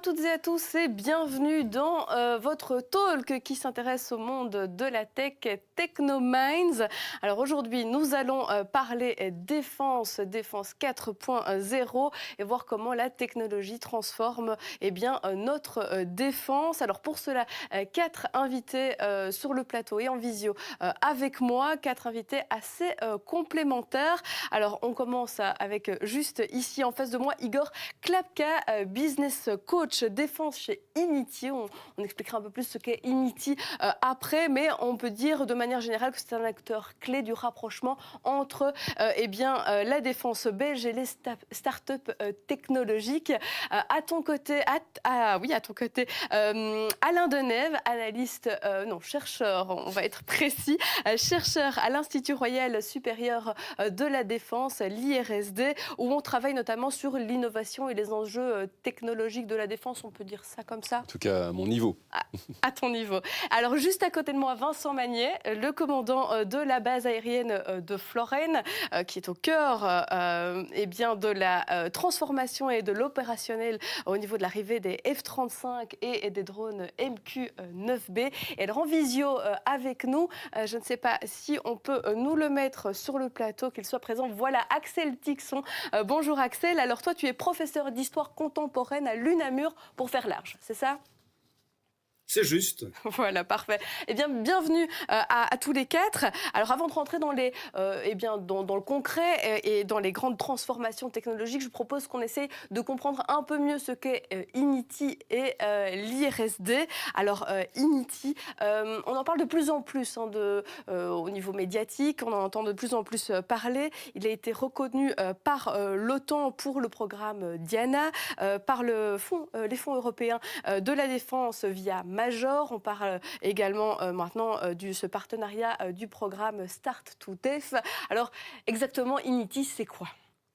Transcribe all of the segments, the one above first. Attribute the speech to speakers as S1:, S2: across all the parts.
S1: toutes et à tous et bienvenue dans votre talk qui s'intéresse au monde de la tech Technominds. Alors aujourd'hui, nous allons parler défense 4.0 et voir comment la technologie transforme notre défense. Alors pour cela, 4 invités sur le plateau et en visio avec moi, 4 invités assez complémentaires. Alors on commence avec juste ici en face de moi, Igor Klapka, business coach défense chez Inity. On expliquera un peu plus ce qu'est Inity après, mais on peut dire de manière générale que c'est un acteur clé du rapprochement entre la défense belge et les startups technologiques. À ton côté, Alain Denève, chercheur, on va être précis, chercheur à l'Institut Royal Supérieur de la Défense, l'IRSD, où on travaille notamment sur l'innovation et les enjeux technologiques de la défense, on peut dire ça comme ça?
S2: En tout cas, à mon niveau.
S1: À ton niveau. Alors, juste à côté de moi, Vincent Magnier, le commandant de la base aérienne de Florennes, qui est au cœur de la transformation et de l'opérationnel au niveau de l'arrivée des F-35 et des drones MQ-9B. Et alors, en visio avec nous, je ne sais pas si on peut nous le mettre sur le plateau, qu'il soit présent. Voilà, Axel Tixon. Bonjour Axel. Alors, toi, tu es professeur d'histoire contemporaine à l'UNAMUR pour faire large, c'est ça?
S3: C'est juste.
S1: Voilà, parfait. Eh bien, bienvenue à tous les 4. Alors, avant de rentrer dans dans le concret et dans les grandes transformations technologiques, je propose qu'on essaye de comprendre un peu mieux ce qu'est Inity et l'IRSD. Alors, Inity, on en parle de plus en plus au niveau médiatique, on en entend de plus en plus parler. Il a été reconnu par l'OTAN pour le programme Diana, par les fonds européens de la défense via Major. On parle également maintenant de ce partenariat du programme Start to Def. Alors, exactement, Inity, c'est quoi?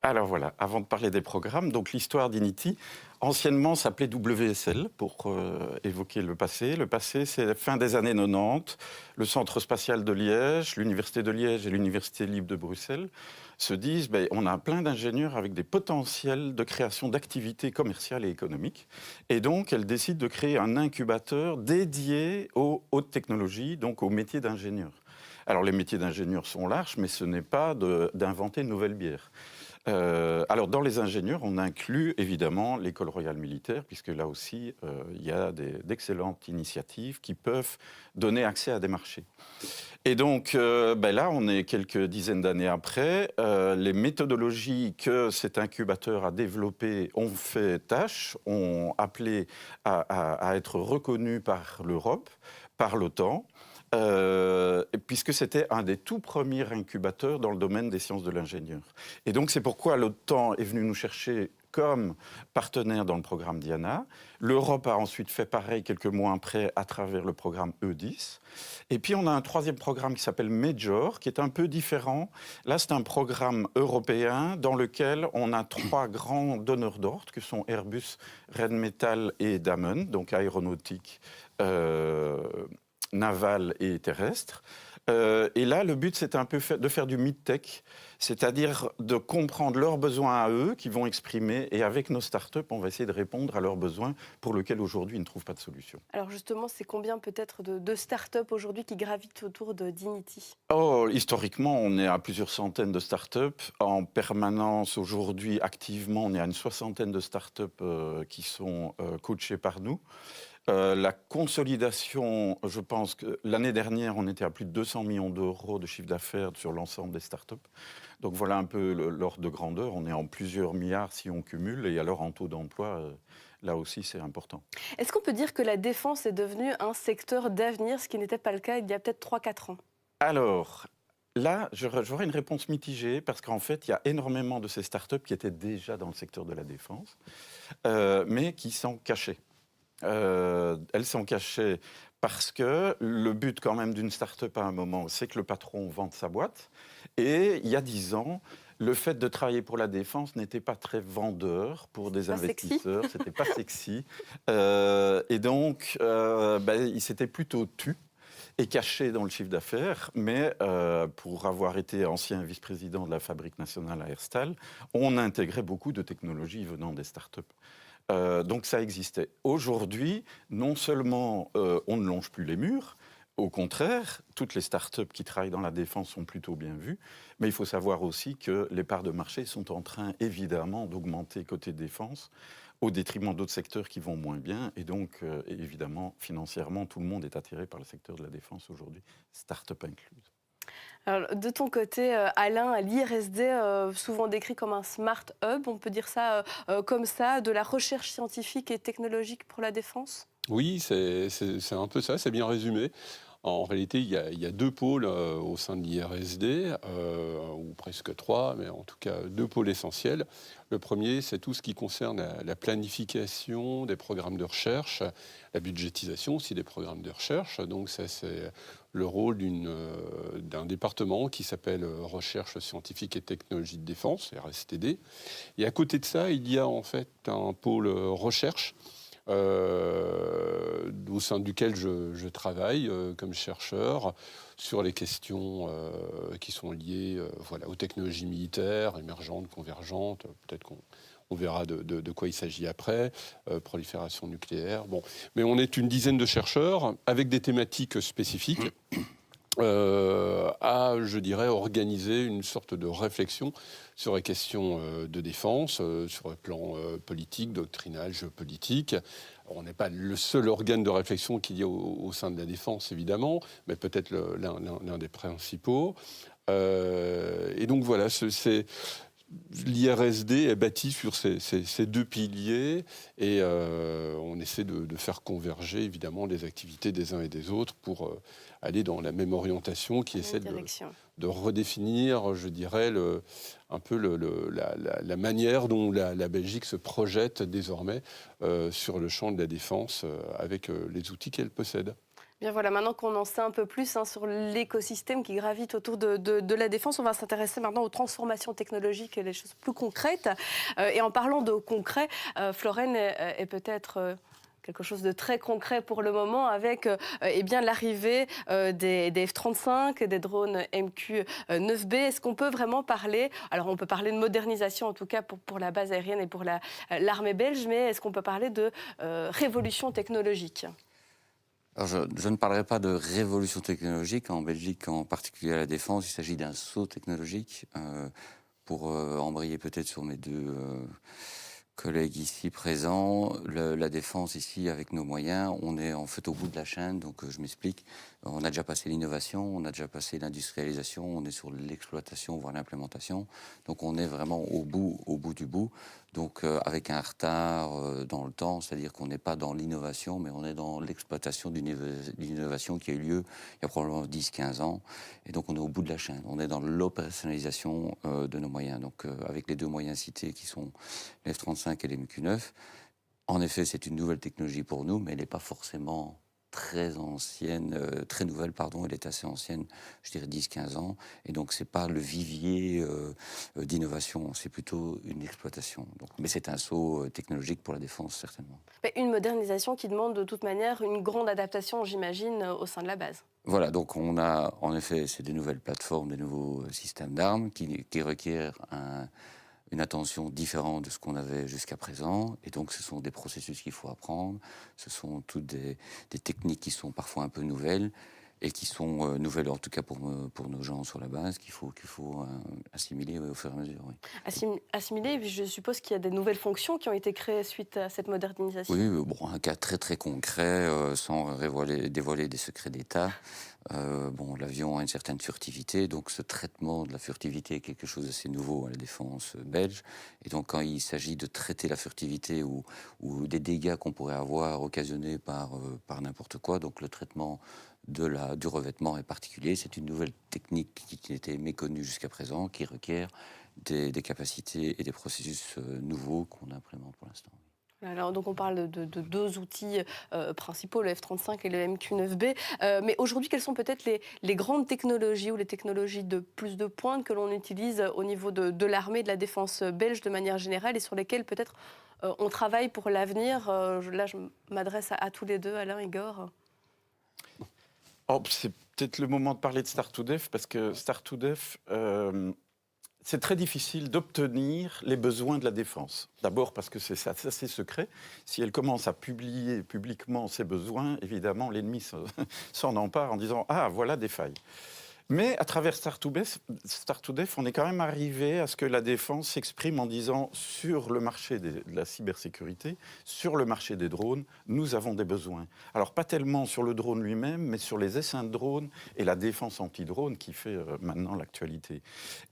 S4: Alors voilà, avant de parler des programmes, donc l'histoire d'Inity, anciennement s'appelait WSL pour évoquer le passé. Le passé, c'est la fin des années 90. Le Centre spatial de Liège, l'Université de Liège et l'Université libre de Bruxelles se disent on a plein d'ingénieurs avec des potentiels de création d'activités commerciales et économiques. Et donc, elles décident de créer un incubateur dédié aux hautes technologies, donc aux métiers d'ingénieur. Alors, les métiers d'ingénieur sont larges, mais ce n'est pas d'inventer une nouvelle bière. Alors, dans les ingénieurs, on inclut évidemment l'école royale militaire, puisque là aussi, il y a d'excellentes initiatives qui peuvent donner accès à des marchés. Et donc, là, on est quelques dizaines d'années après. Les méthodologies que cet incubateur a développées ont fait tâche, ont appelé à être reconnues par l'Europe, par l'OTAN. Puisque c'était un des tout premiers incubateurs dans le domaine des sciences de l'ingénieur. Et donc c'est pourquoi l'OTAN est venu nous chercher comme partenaire dans le programme Diana. L'Europe a ensuite fait pareil quelques mois après à travers le programme E10. Et puis on a un troisième programme qui s'appelle Major, qui est un peu différent. Là, c'est un programme européen dans lequel on a 3 grands donneurs d'ordre, que sont Airbus, Rheinmetall et Damen, donc aéronautique, navale et terrestre. Et là, le but, c'est un peu de faire du mid-tech, c'est-à-dire de comprendre leurs besoins à eux, qu'ils vont exprimer, et avec nos startups, on va essayer de répondre à leurs besoins pour lesquels aujourd'hui, ils ne trouvent pas de solution.
S1: Alors justement, c'est combien peut-être de startups aujourd'hui qui gravitent autour d'Inity?
S4: Historiquement, on est à plusieurs centaines de startups. En permanence, aujourd'hui, activement, on est à une soixantaine de startups qui sont coachées par nous. La consolidation, je pense que l'année dernière, on était à plus de 200 millions d'euros de chiffre d'affaires sur l'ensemble des startups. Donc voilà un peu l'ordre de grandeur. On est en plusieurs milliards si on cumule. Et alors en taux d'emploi, là aussi, c'est important.
S1: Est-ce qu'on peut dire que la défense est devenue un secteur d'avenir, ce qui n'était pas le cas il y a peut-être 3-4 ans?
S4: Alors, là, j'aurais une réponse mitigée parce qu'en fait, il y a énormément de ces startups qui étaient déjà dans le secteur de la défense, mais qui sont cachées. Elles sont cachées parce que le but quand même d'une start-up à un moment, c'est que le patron vende sa boîte. Et il y a 10 ans, le fait de travailler pour la défense n'était pas très vendeur pour des investisseurs. C'était pas sexy. Et donc, il s'était plutôt tu et caché dans le chiffre d'affaires. Mais pour avoir été ancien vice-président de la Fabrique nationale à Herstal, on intégrait beaucoup de technologies venant des start-up. Donc ça existait. Aujourd'hui, non seulement on ne longe plus les murs, au contraire, toutes les startups qui travaillent dans la défense sont plutôt bien vues, mais il faut savoir aussi que les parts de marché sont en train évidemment d'augmenter côté défense, au détriment d'autres secteurs qui vont moins bien. Et donc, évidemment, financièrement, tout le monde est attiré par le secteur de la défense aujourd'hui, start-up incluse.
S1: Alors, de ton côté, Alain, l'IRSD, souvent décrit comme un smart hub, on peut dire ça comme ça, de la recherche scientifique et technologique pour la défense?
S2: Oui, c'est un peu ça, c'est bien résumé. En réalité, il y a deux pôles au sein de l'IRSD, ou presque trois, mais en tout cas deux pôles essentiels. Le premier, c'est tout ce qui concerne la planification des programmes de recherche, la budgétisation aussi des programmes de recherche. Donc ça, c'est le rôle d'un département qui s'appelle Recherche scientifique et technologie de défense, RSTD. Et à côté de ça, il y a en fait un pôle recherche, au sein duquel je travaille comme chercheur sur les questions qui sont liées aux technologies militaires, émergentes, convergentes. Peut-être qu'on verra de quoi il s'agit après, prolifération nucléaire. Bon. Mais on est une dizaine de chercheurs avec des thématiques spécifiques. À, je dirais, organiser une sorte de réflexion sur les questions de défense, sur le plan politique, doctrinal, géopolitique. On n'est pas le seul organe de réflexion qu'il y a au sein de la défense, évidemment, mais peut-être l'un des principaux. Et donc voilà, l'IRSD est bâti sur ces deux piliers et on essaie de faire converger évidemment les activités des uns et des autres pour aller dans la même orientation qui est celle de redéfinir, je dirais, un peu la manière dont la Belgique se projette désormais sur le champ de la défense avec les outils qu'elle possède.
S1: Bien voilà, maintenant qu'on en sait un peu plus sur l'écosystème qui gravite autour de la défense, on va s'intéresser maintenant aux transformations technologiques et les choses plus concrètes. Et en parlant de concret, Florène est peut-être quelque chose de très concret pour le moment avec l'arrivée des F-35, des drones MQ-9B. Est-ce qu'on peut vraiment parler, alors on peut parler de modernisation en tout cas pour la base aérienne et pour l'armée belge, mais est-ce qu'on peut parler de révolution technologique ?
S5: Alors je ne parlerai pas de révolution technologique. En Belgique, en particulier à la défense, il s'agit d'un saut technologique. Pour embrayer peut-être sur mes deux collègues ici présents, la défense ici, avec nos moyens, on est en fait au bout de la chaîne. Donc je m'explique. On a déjà passé l'innovation, on a déjà passé l'industrialisation, on est sur l'exploitation, voire l'implémentation. Donc on est vraiment au bout du bout. Donc avec un retard dans le temps, c'est-à-dire qu'on n'est pas dans l'innovation, mais on est dans l'exploitation d'une innovation qui a eu lieu il y a probablement 10-15 ans. Et donc on est au bout de la chaîne, on est dans l'opérationnalisation de nos moyens. Donc avec les deux moyens cités qui sont les F-35 et les MQ-9, en effet c'est une nouvelle technologie pour nous, mais elle n'est pas forcément très ancienne, très nouvelle, pardon, elle est assez ancienne, je dirais 10-15 ans, et donc c'est pas le vivier d'innovation, c'est plutôt une exploitation. Donc, mais c'est un saut technologique pour la défense, certainement.
S1: Mais une modernisation qui demande de toute manière une grande adaptation, j'imagine, au sein de la base.
S5: Voilà, donc on a, en effet, c'est des nouvelles plateformes, des nouveaux systèmes d'armes qui requièrent une attention différente de ce qu'on avait jusqu'à présent. Et donc, ce sont des processus qu'il faut apprendre. Ce sont toutes des techniques qui sont parfois un peu nouvelles et qui sont nouvelles, en tout cas pour nos gens sur la base, qu'il faut assimiler au fur et à mesure. Oui.
S1: Assimiler, je suppose qu'il y a des nouvelles fonctions qui ont été créées suite à cette modernisation.
S5: Oui, bon, un cas très très concret, sans dévoiler des secrets d'État. L'avion a une certaine furtivité, donc ce traitement de la furtivité est quelque chose d'assez nouveau à la défense belge. Et donc quand il s'agit de traiter la furtivité ou des dégâts qu'on pourrait avoir occasionnés par n'importe quoi, donc le traitement du revêtement est particulier. C'est une nouvelle technique qui était méconnue jusqu'à présent, qui requiert des capacités et des processus nouveaux qu'on implémente pour l'instant.
S1: Alors, donc on parle de deux outils principaux, le F-35 et le MQ-9B. Mais aujourd'hui, quelles sont peut-être les grandes technologies ou les technologies de plus de pointe que l'on utilise au niveau de l'armée, de la défense belge de manière générale et sur lesquelles peut-être on travaille pour l'avenir? Là, je m'adresse à tous les deux, Alain, Igor.
S4: C'est peut-être le moment de parler de Start2Def, parce que Start2Def, c'est très difficile d'obtenir les besoins de la défense. D'abord parce que c'est secret. Si elle commence à publier publiquement ses besoins, évidemment, l'ennemi s'en empare en disant « Ah, voilà des failles ». Mais à travers Start2Def, on est quand même arrivé à ce que la défense s'exprime en disant sur le marché de la cybersécurité, sur le marché des drones, nous avons des besoins. Alors pas tellement sur le drone lui-même, mais sur les essaims de drones et la défense anti-drone qui fait maintenant l'actualité.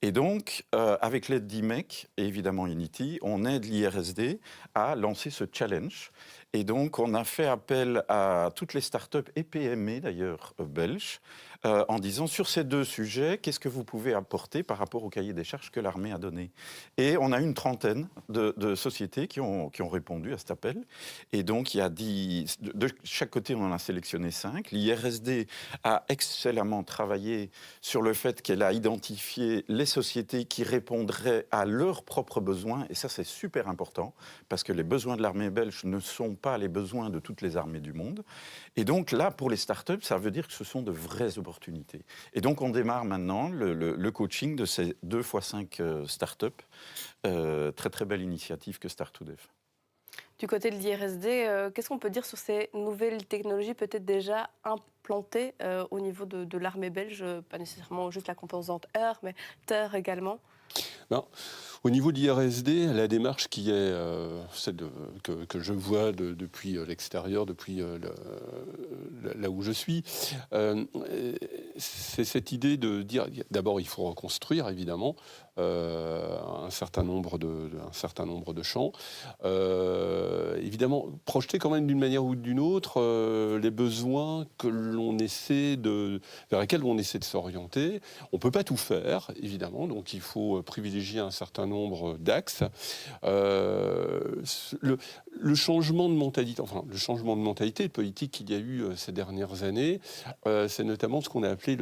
S4: Et donc, avec l'aide d'IMEC et évidemment Unity, on aide l'IRSD à lancer ce challenge. Et donc, on a fait appel à toutes les startups et PME, d'ailleurs, belges, en disant, sur ces deux sujets, qu'est-ce que vous pouvez apporter par rapport au cahier des charges que l'armée a donné? Et on a une trentaine de sociétés qui ont répondu à cet appel. Et donc, il y a de chaque côté, on en a sélectionné 5. L'IRSD a excellemment travaillé sur le fait qu'elle a identifié les sociétés qui répondraient à leurs propres besoins. Et ça, c'est super important, parce que les besoins de l'armée belge ne sont pas les besoins de toutes les armées du monde. Et donc là, pour les startups, ça veut dire que ce sont de vraies opportunités. Et donc, on démarre maintenant le coaching de ces 2 x 5 startups. Très, très belle initiative que Start2Def.
S1: Du côté de l'IRSD, qu'est-ce qu'on peut dire sur ces nouvelles technologies peut-être déjà implantées au niveau de l'armée belge, pas nécessairement juste la composante air, mais terre également?
S2: Ben, au niveau de l'IRSD, la démarche qui est celle que je vois depuis l'extérieur, depuis là où je suis, c'est cette idée de dire, d'abord il faut reconstruire évidemment un certain nombre de champs, évidemment projeter quand même d'une manière ou d'une autre les besoins que l'on essaie vers lesquels on essaie de s'orienter. On ne peut pas tout faire évidemment, donc il faut privilégier un certain nombre d'axes. Le changement de mentalité, le changement de mentalité politique qu'il y a eu ces dernières années, c'est notamment ce qu'on a appelé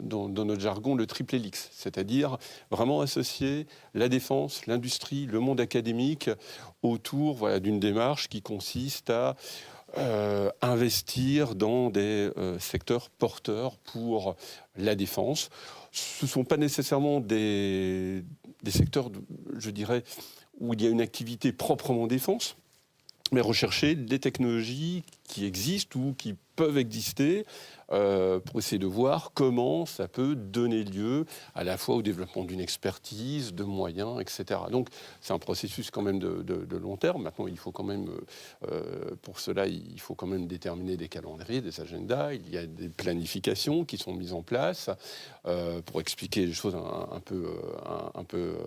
S2: dans notre jargon le triple hélix, c'est-à-dire vraiment associer la défense, l'industrie, le monde académique autour d'une démarche qui consiste à investir dans des secteurs porteurs pour la défense. Ce ne sont pas nécessairement des secteurs, je dirais, où il y a une activité proprement défense, mais rechercher des technologies qui existent ou qui peuvent exister pour essayer de voir comment ça peut donner lieu à la fois au développement d'une expertise, de moyens, etc. Donc c'est un processus quand même de long terme. Maintenant, il faut quand même, pour cela, il faut quand même déterminer des calendriers, des agendas. Il y a des planifications qui sont mises en place pour expliquer les choses un peu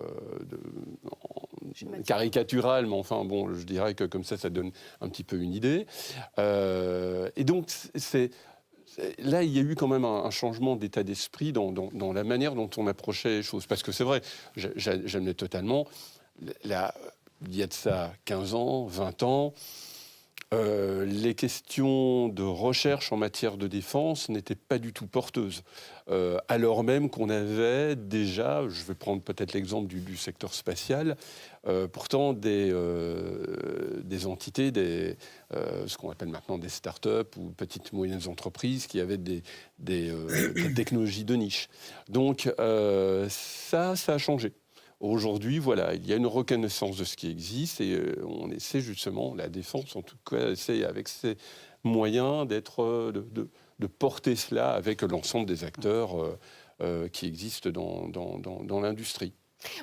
S2: caricaturales, mais enfin bon, je dirais que comme ça donne un petit peu une idée. Et donc là, il y a eu quand même un changement d'état d'esprit dans la manière dont on approchait les choses. Parce que c'est vrai, j'admets totalement, il y a de ça 15 ans, 20 ans, les questions de recherche en matière de défense n'étaient pas du tout porteuses. Alors même qu'on avait déjà, je vais prendre peut-être l'exemple du secteur spatial, pourtant des entités, ce qu'on appelle maintenant des start-up ou petites moyennes entreprises qui avaient des technologies de niche. Donc ça a changé. Aujourd'hui, voilà, il y a une reconnaissance de ce qui existe et on essaie justement, la défense en tout cas, essaie avec ses moyens de porter cela avec l'ensemble des acteurs qui existent dans l'industrie.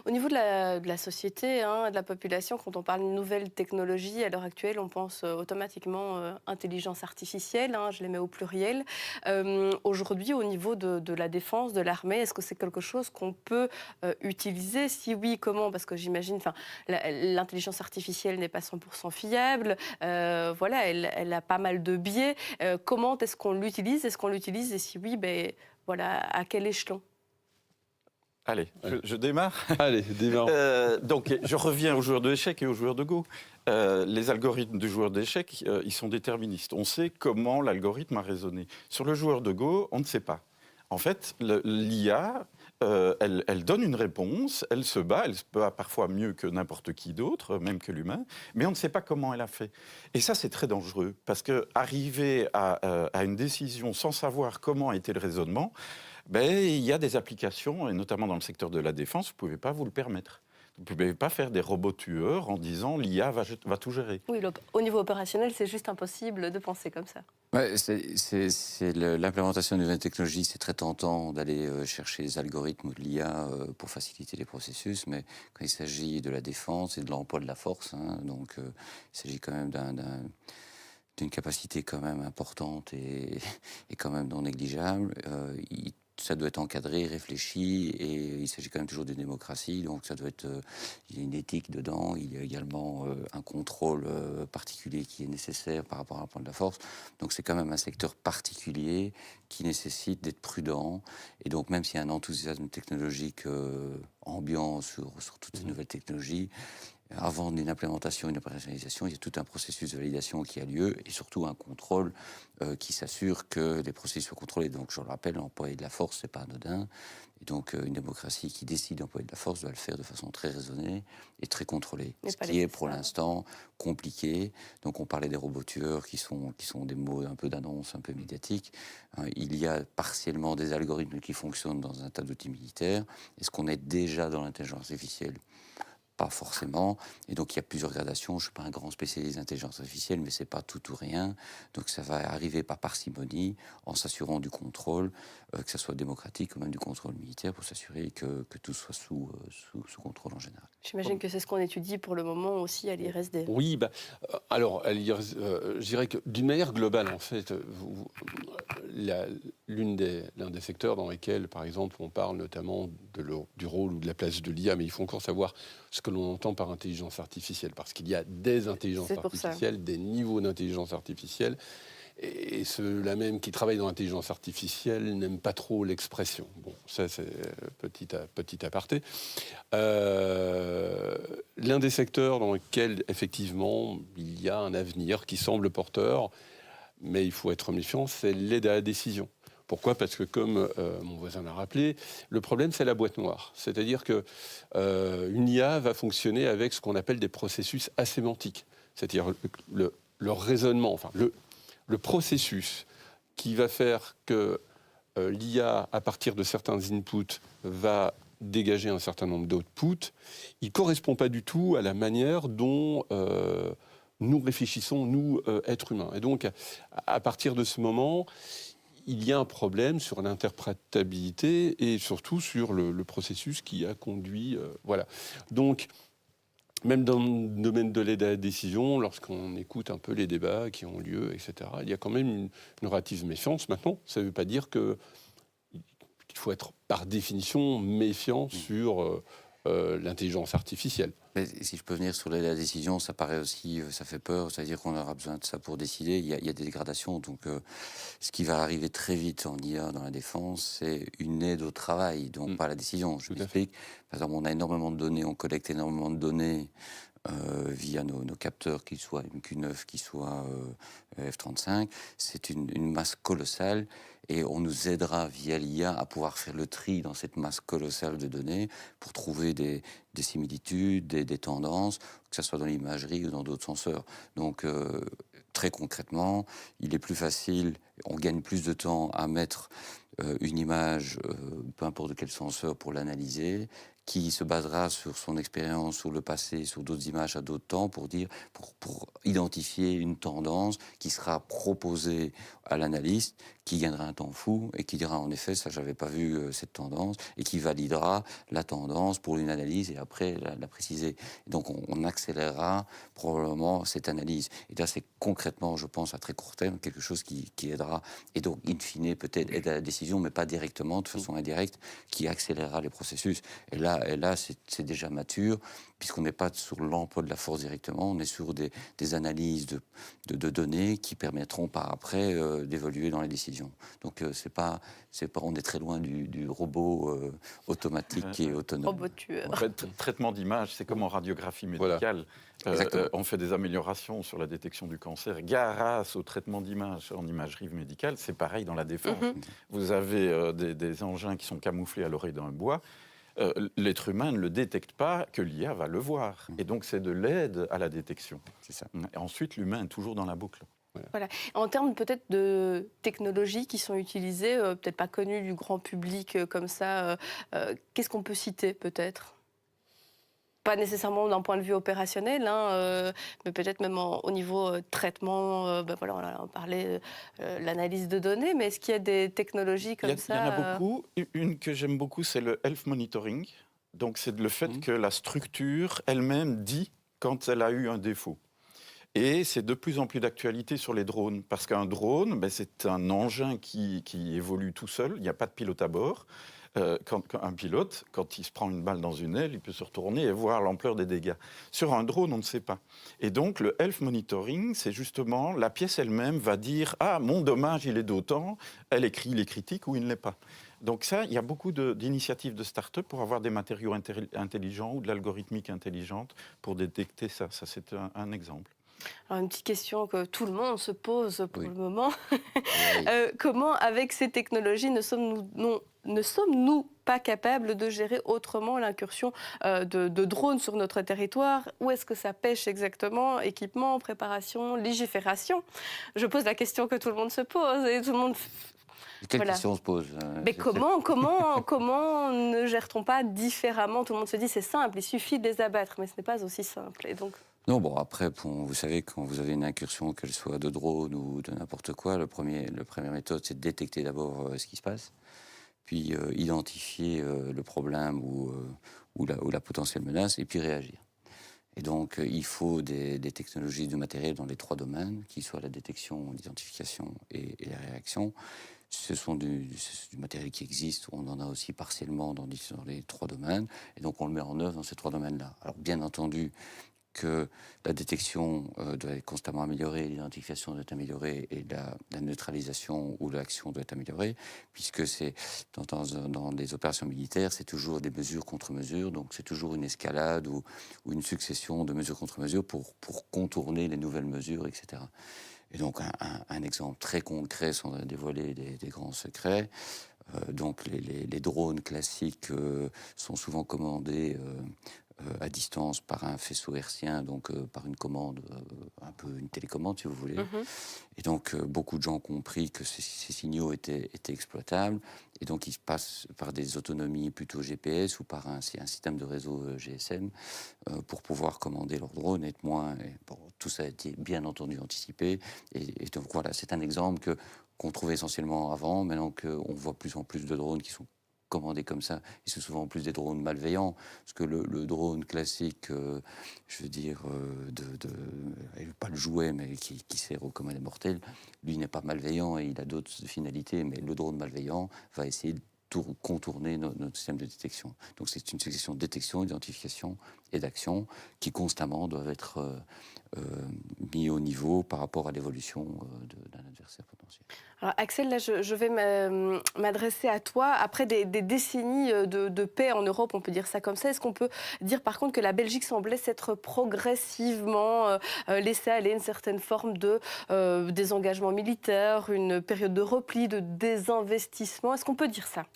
S1: Au niveau de la société, de la population, quand on parle de nouvelles technologies, à l'heure actuelle, on pense automatiquement intelligence artificielle, je les mets au pluriel. Aujourd'hui, au niveau de la défense, de l'armée, est-ce que c'est quelque chose qu'on peut utiliser? Si oui, comment? Parce que j'imagine, l'intelligence artificielle n'est pas 100% fiable. Elle a pas mal de biais. Comment est-ce qu'on l'utilise? Est-ce qu'on l'utilise? Et si oui, à quel échelon?
S4: Allez, je démarre.
S2: Allez, démarre.
S4: Donc, je reviens aux joueurs d'échecs et aux joueurs de Go. Les algorithmes du joueur d'échecs, ils sont déterministes. On sait comment l'algorithme a raisonné. Sur le joueur de Go, on ne sait pas. En fait, l'IA, elle donne une réponse, elle se bat parfois mieux que n'importe qui d'autre, même que l'humain, mais on ne sait pas comment elle a fait. Et ça, c'est très dangereux, parce qu'arriver à une décision sans savoir comment a été le raisonnement, Il y a des applications, et notamment dans le secteur de la défense, vous ne pouvez pas vous le permettre. Vous ne pouvez pas faire des robots tueurs en disant l'IA va tout gérer.
S1: Oui, donc, au niveau opérationnel, c'est juste impossible de penser comme ça.
S5: Ouais, l'implémentation de nouvelles technologies, c'est très tentant d'aller chercher les algorithmes ou de l'IA pour faciliter les processus, mais quand il s'agit de la défense et de l'emploi de la force, donc il s'agit quand même d'une capacité quand même importante et quand même non négligeable. Ça doit être encadré, réfléchi, et il s'agit quand même toujours d'une démocratie, donc ça doit être, il y a une éthique dedans, il y a également un contrôle particulier qui est nécessaire par rapport à l'emploi de la force. Donc c'est quand même un secteur particulier qui nécessite d'être prudent, et donc même s'il y a un enthousiasme technologique ambiant sur toutes ces nouvelles technologies, avant une implémentation, une opérationnalisation, il y a tout un processus de validation qui a lieu et surtout un contrôle qui s'assure que les processus soient contrôlés. Donc, je le rappelle, l'employé de la force, c'est pas anodin. Et donc, une démocratie qui décide d'employer de la force doit le faire de façon très raisonnée et très contrôlée. Ce qui est pour l'instant compliqué. Donc, on parlait des robots tueurs qui sont des mots un peu d'annonce, un peu médiatiques. Il y a partiellement des algorithmes qui fonctionnent dans un tas d'outils militaires. Est-ce qu'on est déjà dans l'intelligence artificielle ? Pas forcément, et donc il y a plusieurs gradations. Je ne suis pas un grand spécialiste d'intelligence artificielle, mais c'est pas tout ou rien. Donc ça va arriver par parcimonie, en s'assurant du contrôle, que ça soit démocratique ou même du contrôle militaire, pour s'assurer que tout soit sous contrôle en général.
S1: J'imagine que c'est ce qu'on étudie pour le moment aussi à l'IRSD.
S2: Oui, alors je dirais que d'une manière globale, en fait, l'un des secteurs dans lesquels, par exemple, on parle notamment du rôle ou de la place de l'IA, mais il faut encore savoir ce que l'on entend par intelligence artificielle, parce qu'il y a des intelligences artificielles, des niveaux d'intelligence artificielle, et ceux-là même qui travaillent dans l'intelligence artificielle n'aiment pas trop l'expression. Bon, ça c'est petit aparté. L'un des secteurs dans lequel effectivement il y a un avenir qui semble porteur, mais il faut être méfiant, c'est l'aide à la décision. Pourquoi ? Parce que, comme mon voisin l'a rappelé, le problème, c'est la boîte noire. C'est-à-dire qu'une IA va fonctionner avec ce qu'on appelle des processus asémantiques. C'est-à-dire le raisonnement, enfin, le processus qui va faire que l'IA, à partir de certains inputs, va dégager un certain nombre d'outputs, il ne correspond pas du tout à la manière dont nous réfléchissons, nous, êtres humains. Et donc, à partir de ce moment, il y a un problème sur l'interprétabilité et surtout sur le processus qui a conduit. Voilà. Donc, même dans le domaine de l'aide à la décision, lorsqu'on écoute un peu les débats qui ont lieu, etc., il y a quand même une relative méfiance. Maintenant, ça ne veut pas dire qu'il faut être, par définition, méfiant sur l'intelligence artificielle.
S5: Mais si je peux venir sur la décision, ça paraît aussi, ça fait peur, c'est-à-dire qu'on aura besoin de ça pour décider. Il y a des dégradations, donc ce qui va arriver très vite en IA dans la défense, c'est une aide au travail, donc pas à la décision. Je m'explique. Par exemple, on a énormément de données, on collecte énormément de données via nos capteurs, qu'ils soient MQ9, qu'ils soient F-35. C'est une masse colossale et on nous aidera via l'IA à pouvoir faire le tri dans cette masse colossale de données pour trouver des similitudes, des tendances, que ce soit dans l'imagerie ou dans d'autres senseurs. Donc, très concrètement, il est plus facile, on gagne plus de temps à mettre une image, peu importe de quel senseur, pour l'analyser, qui se basera sur son expérience, sur le passé, sur d'autres images à d'autres temps, pour identifier une tendance qui sera proposée à l'analyste, qui gagnera un temps fou et qui dira en effet, ça j'avais pas vu cette tendance, et qui validera la tendance pour une analyse et après la préciser. Et donc on accélérera probablement cette analyse. Et là c'est concrètement, je pense, à très court terme, quelque chose qui aidera, et donc in fine peut-être aide à la décision, mais pas directement, de façon indirecte, qui accélérera les processus. Et là c'est déjà mature, puisqu'on n'est pas sur l'emploi de la force directement, on est sur des analyses de données qui permettront par après d'évoluer dans les décisions. Donc on est très loin du robot automatique et autonome.
S1: Robot tueur.
S4: En fait, traitement d'image, c'est comme en radiographie médicale. On fait des améliorations sur la détection du cancer grâce au traitement d'image en imagerie médicale. C'est pareil dans la défense. Vous avez des engins qui sont camouflés à l'oreille d'un bois. L'être humain ne le détecte pas, que l'IA va le voir. Et donc, c'est de l'aide à la détection.
S5: C'est ça.
S4: Et ensuite, l'humain est toujours dans la boucle.
S1: Voilà. En termes peut-être de technologies qui sont utilisées, peut-être pas connues du grand public comme ça, qu'est-ce qu'on peut citer peut-être? Pas nécessairement d'un point de vue opérationnel, hein, mais peut-être même au niveau traitement, voilà, on parlait l'analyse de données, mais est-ce qu'il y a des technologies
S4: Il y,
S1: comme
S4: il y en a
S1: ça
S4: beaucoup. Une que j'aime beaucoup, c'est le health monitoring. Donc, c'est le fait que la structure elle-même dit quand elle a eu un défaut. Et c'est de plus en plus d'actualité sur les drones, parce qu'un drone, c'est un engin qui évolue tout seul, il n'y a pas de pilote à bord. Quand un pilote, quand il se prend une balle dans une aile, il peut se retourner et voir l'ampleur des dégâts. Sur un drone, on ne sait pas. Et donc, le health monitoring, c'est justement, la pièce elle-même va dire « Ah, mon dommage, il est d'autant », elle écrit les critiques ou il ne l'est pas. Donc ça, il y a beaucoup d'initiatives de start-up pour avoir des matériaux intelligents ou de l'algorithmique intelligente pour détecter ça. Ça, c'est un exemple.
S1: Alors, une petite question que tout le monde se pose pour
S5: Oui.
S1: le moment.
S5: Oui.
S1: Comment, avec ces technologies, ne sommes-nous pas capables de gérer autrement l'incursion de drones sur notre territoire? Où est-ce que ça pêche exactement? Équipement, préparation, légifération? Je pose la question que tout le monde se pose et tout le monde...
S5: Quelle
S1: Voilà.
S5: question on se pose
S1: Mais comment ne gère-t-on pas différemment? Tout le monde se dit c'est simple, il suffit de les abattre, mais ce n'est pas aussi simple. Et donc...
S5: Non, bon, après, vous savez, quand vous avez une incursion, qu'elle soit de drone ou de n'importe quoi, la première méthode, c'est de détecter d'abord ce qui se passe, puis identifier le problème ou la potentielle menace, et puis réagir. Et donc, il faut des technologies de matériel dans les 3 domaines, qui soient la détection, l'identification et la réaction. Ce sont du matériel qui existe, on en a aussi partiellement dans les 3 domaines, et donc on le met en œuvre dans ces 3 domaines-là. Alors, bien entendu, que la détection doit être constamment améliorée, l'identification doit être améliorée et la neutralisation ou l'action doit être améliorée, puisque c'est dans les opérations militaires, c'est toujours des mesures contre mesures, donc c'est toujours une escalade ou une succession de mesures contre mesures pour contourner les nouvelles mesures, etc. Et donc un exemple très concret, sans dévoiler des grands secrets, donc les drones classiques sont souvent commandés à distance par un faisceau hertzien, donc par une commande, un peu une télécommande si vous voulez. Et donc beaucoup de gens ont compris que ces signaux étaient exploitables, et donc ils passent par des autonomies plutôt GPS ou par un système de réseau GSM pour pouvoir commander leurs drones et être moins... tout ça a été bien entendu anticipé, et donc voilà, c'est un exemple qu'on trouvait essentiellement avant, maintenant qu'on voit plus en plus de drones qui sont commandés comme ça, et c'est souvent en plus des drones malveillants, parce que le drone classique, je veux dire, pas le jouet, mais qui sert aux commandes mortels, lui n'est pas malveillant et il a d'autres finalités, mais le drone malveillant va essayer de contourner notre système de détection. Donc c'est une succession de détection, identification et d'action qui constamment doivent être mis au niveau par rapport à l'évolution d'un adversaire potentiel.
S1: Alors Axel, là, je vais m'adresser à toi. Après des décennies de paix en Europe, on peut dire ça comme ça, est-ce qu'on peut dire par contre que la Belgique semblait s'être progressivement laissée aller une certaine forme de désengagement militaire, une période de repli, de désinvestissement? Est-ce qu'on peut dire ça?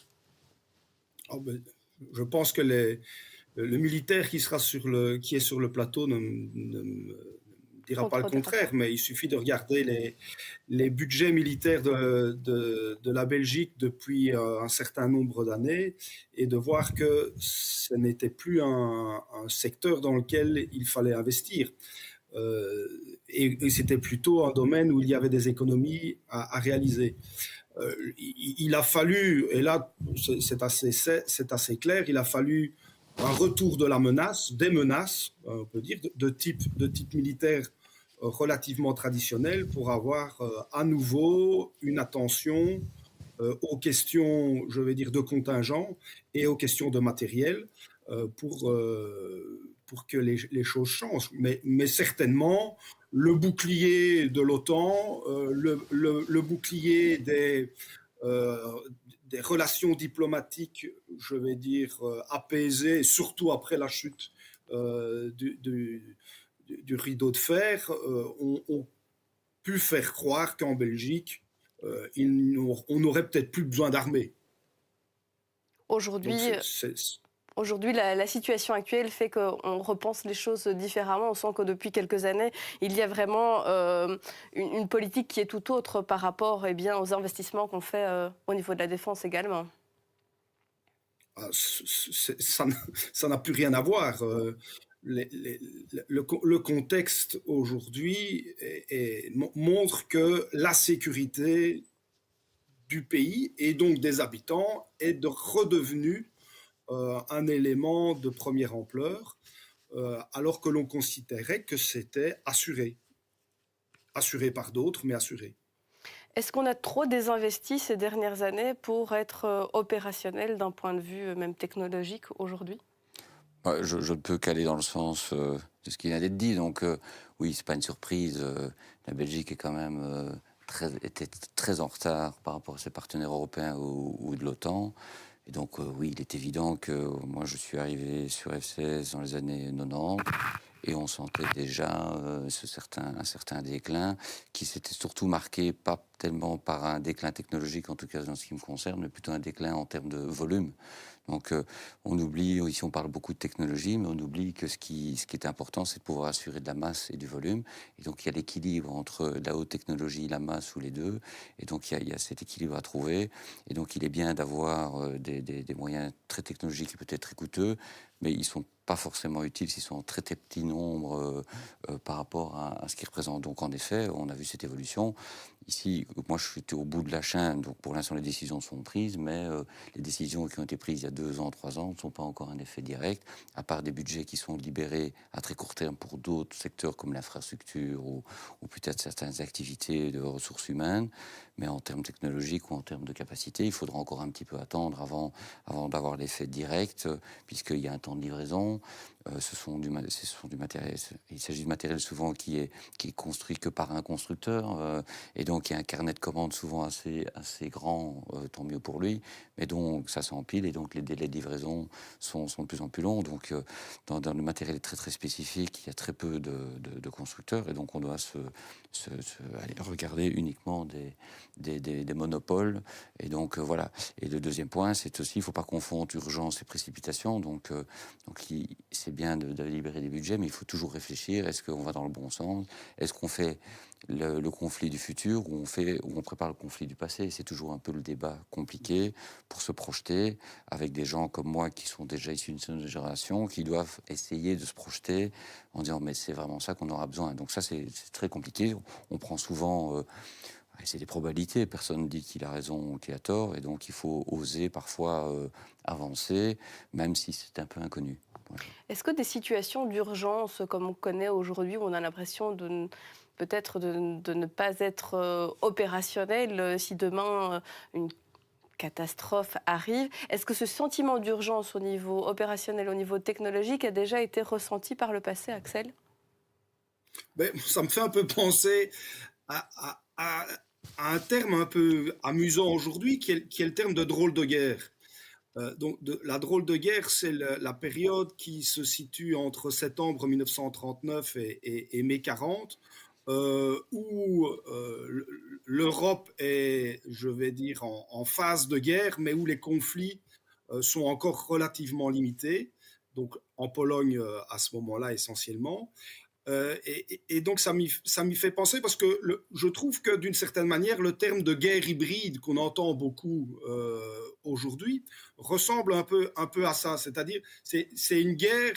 S3: Je pense que le militaire qui est sur le plateau ne dira pas le contraire, mais il suffit de regarder les budgets militaires de la Belgique depuis un certain nombre d'années et de voir que ce n'était plus un secteur dans lequel il fallait investir. Et c'était plutôt un domaine où il y avait des économies à réaliser. Il a fallu, et là c'est assez clair, il a fallu un retour de la menace, des menaces, on peut dire, de type militaire relativement traditionnel pour avoir à nouveau une attention aux questions, je vais dire, de contingent et aux questions de matériel pour que les choses changent. Mais certainement, le bouclier de l'OTAN, le bouclier des relations diplomatiques, je vais dire, apaisées, surtout après la chute du rideau de fer, ont pu faire croire qu'en Belgique, on n'aurait peut-être plus besoin d'armée.
S1: Aujourd'hui, Aujourd'hui, la situation actuelle fait qu'on repense les choses différemment. On sent que depuis quelques années, il y a vraiment une politique qui est tout autre par rapport aux investissements qu'on fait au niveau de la défense également.
S3: Ça n'a plus rien à voir. Le contexte aujourd'hui montre que la sécurité du pays et donc des habitants est redevenue un élément de première ampleur, alors que l'on considérait que c'était assuré. Assuré par d'autres, mais assuré.
S1: Est-ce qu'on a trop désinvesti ces dernières années pour être opérationnel d'un point de vue même technologique aujourd'hui?
S5: Je ne peux qu'aller dans le sens de ce qui vient d'être dit. Donc, oui, c'est pas une surprise. La Belgique est quand même était très en retard par rapport à ses partenaires européens ou de l'OTAN. Et donc, oui, il est évident que moi, je suis arrivé sur F-16 dans les années 90 et on sentait déjà un certain déclin qui s'était surtout marqué pas tellement par un déclin technologique, en tout cas dans ce qui me concerne, mais plutôt un déclin en termes de volume. Donc, on oublie, ici on parle beaucoup de technologie, mais on oublie que ce qui est important, c'est de pouvoir assurer de la masse et du volume. Et donc, il y a l'équilibre entre la haute technologie, la masse ou les deux. Et donc, il y a cet équilibre à trouver. Et donc, il est bien d'avoir des moyens très technologiques et peut-être très coûteux, mais ils ne sont pas forcément utiles s'ils sont en très petit nombre par rapport à ce qu'ils représentent. Donc, en effet, on a vu cette évolution. Ici, moi, je suis au bout de la chaîne, donc pour l'instant, les décisions sont prises, mais les décisions qui ont été prises il y a 2 ans, 3 ans ne sont pas encore un effet direct, à part des budgets qui sont libérés à très court terme pour d'autres secteurs comme l'infrastructure ou peut-être certaines activités de ressources humaines. Mais en termes technologiques ou en termes de capacité, il faudra encore un petit peu attendre avant d'avoir l'effet direct, puisqu'il y a un temps de livraison. Ce sont du matériel. Il s'agit de matériel souvent qui est construit que par un constructeur, et donc il y a un carnet de commandes souvent assez grand, tant mieux pour lui. Mais donc ça s'empile et donc les délais de livraison sont de plus en plus longs. Donc dans le matériel très très spécifique, il y a très peu de constructeurs et donc on doit aller regarder uniquement des monopoles. Et donc voilà. Et le deuxième point, c'est aussi, il ne faut pas confondre urgence et précipitation. Donc c'est bien de libérer des budgets, mais il faut toujours réfléchir. Est-ce qu'on va dans le bon sens? Est-ce qu'on fait le conflit du futur ou on prépare le conflit du passé? C'est toujours un peu le débat compliqué pour se projeter avec des gens comme moi qui sont déjà issus d'une génération, qui doivent essayer de se projeter en disant mais c'est vraiment ça qu'on aura besoin. Donc ça c'est très compliqué. On prend souvent c'est des probabilités, personne ne dit qu'il a raison ou qu'il a tort, et donc il faut oser parfois avancer, même si c'est un peu inconnu. Voilà.
S1: Est-ce que des situations d'urgence, comme on connaît aujourd'hui, où on a l'impression peut-être de ne pas être opérationnel si demain une catastrophe arrive, est-ce que ce sentiment d'urgence au niveau opérationnel, au niveau technologique, a déjà été ressenti par le passé, Axel?
S3: Ça me fait un peu penser à un terme un peu amusant aujourd'hui qui est le terme de drôle de guerre. La drôle de guerre, c'est la période qui se situe entre septembre 1939 et mai 40, où l'Europe est, je vais dire, en phase de guerre, mais où les conflits sont encore relativement limités. Donc en Pologne à ce moment-là essentiellement. Et donc ça m'y fait penser parce que je trouve que d'une certaine manière le terme de guerre hybride qu'on entend beaucoup aujourd'hui ressemble un peu à ça, c'est-à-dire c'est une guerre